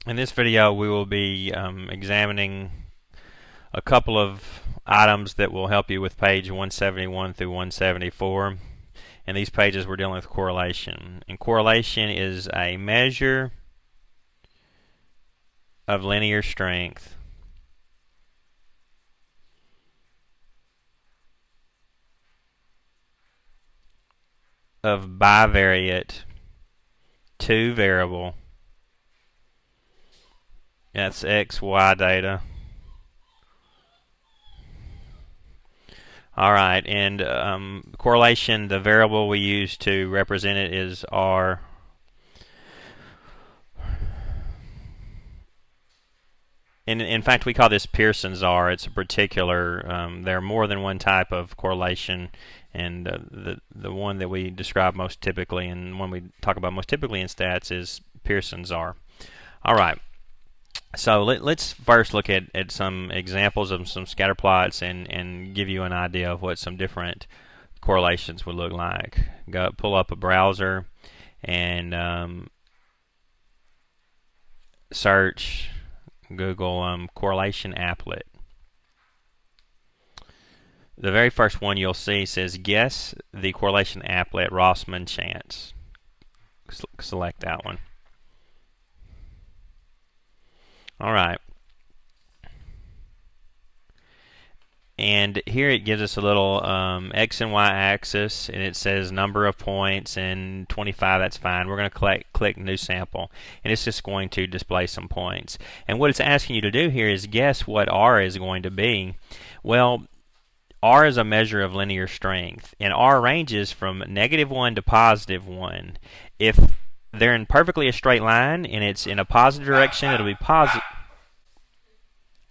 In this video, we will be examining a couple of items that will help you with page 171 through 174. In these pages, we're dealing with correlation. And correlation is a measure of linear strength of bivariate two-variable, that's x, y data. Alright, and correlation, the variable we use to represent it is R. In fact, we call this Pearson's R. It's a particular, there are more than one type of correlation, and the one that we describe most typically, and one we talk about most typically in stats, is Pearson's R. Alright. So let's first look at some examples of some scatter plots and give you an idea of what some different correlations would look like. Pull up a browser and search Google correlation applet. The very first one you'll see says guess the correlation applet Rossmann chance. Select that one. Alright, and here it gives us a little X and Y axis, and it says number of points, and 25, that's fine. We're going to click new sample, and it's just going to display some points. And what it's asking you to do here is guess what R is going to be. Well, R is a measure of linear strength, and R ranges from -1 to +1. If they're in perfectly a straight line and it's in a positive direction, it'll be positive.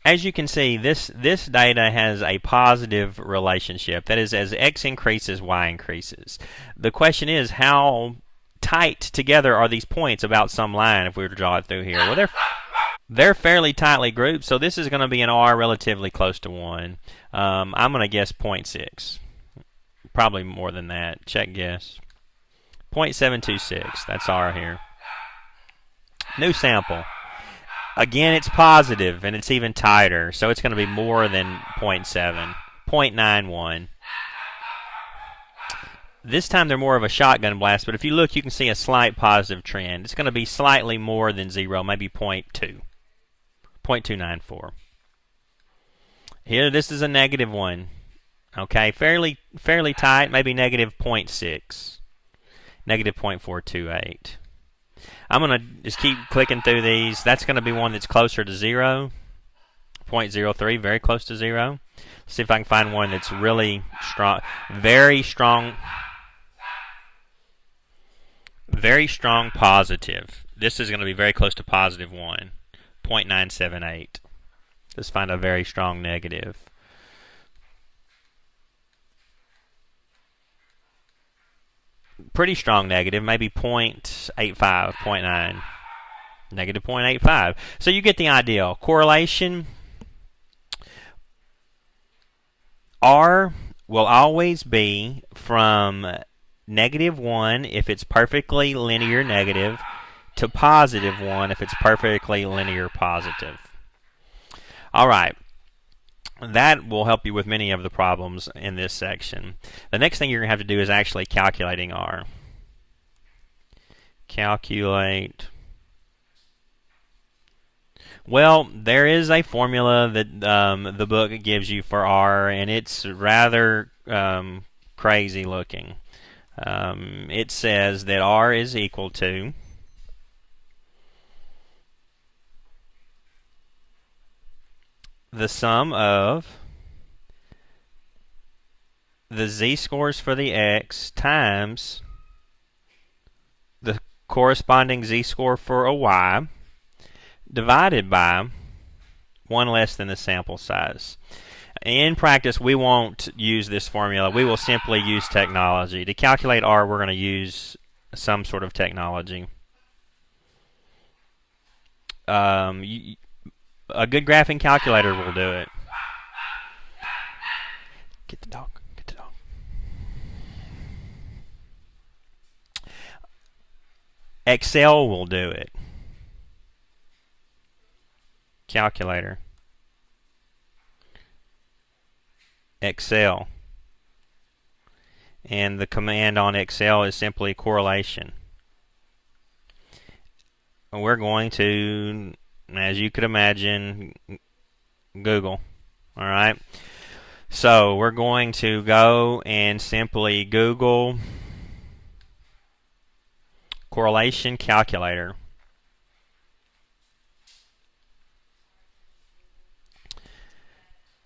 As you can see, this data has a positive relationship. That is, as x increases, y increases. The question is, how tight together are these points about some line if we were to draw it through here? Well, they're fairly tightly grouped, so this is going to be an R relatively close to 1. I'm going to guess 0.6. Probably more than that. Check guess. 0.726, that's R here. New sample. Again, it's positive, and it's even tighter, so it's going to be more than 0.7. 0.91. This time they're more of a shotgun blast, but if you look, you can see a slight positive trend. It's going to be slightly more than 0, maybe 0.2. 0.294. Here, this is a negative one. Okay, fairly tight, maybe negative 0.6. Negative 0.428. I'm going to just keep clicking through these. That's going to be one that's closer to 0. 0.03, very close to 0. Let's see if I can find one that's really strong. Very strong positive. This is going to be very close to +1. 0.978. Let's find a very strong negative. Pretty strong negative, maybe 0.85, 0.9. Negative 0.85. So you get the idea. Correlation, R will always be from -1 if it's perfectly linear negative to +1 if it's perfectly linear positive. Alright. That will help you with many of the problems in this section. The next thing you're going to have to do is actually calculating R. Calculate. Well, there is a formula that the book gives you for R, and it's rather crazy looking. It says that R is equal to the sum of the z-scores for the x times the corresponding z-score for a y divided by 1 less than the sample size. In practice, we won't use this formula. We will simply use technology. To calculate R, we're going to use some sort of technology. A good graphing calculator will do it. Get the dog. Get the dog. Excel will do it. calculator, Excel, and the command on Excel is simply correlation. We're going to, as you could imagine, Google. Alright, so we're going to go and simply Google correlation calculator.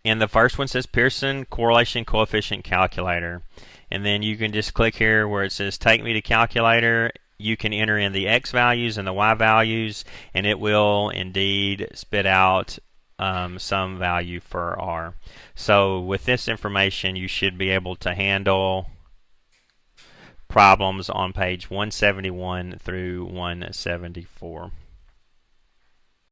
And the first one says Pearson correlation coefficient calculator. And then you can just click here where it says take me to calculator. You can enter in the X values and the Y values, and it will indeed spit out some value for R. So with this information, you should be able to handle problems on page 171 through 174.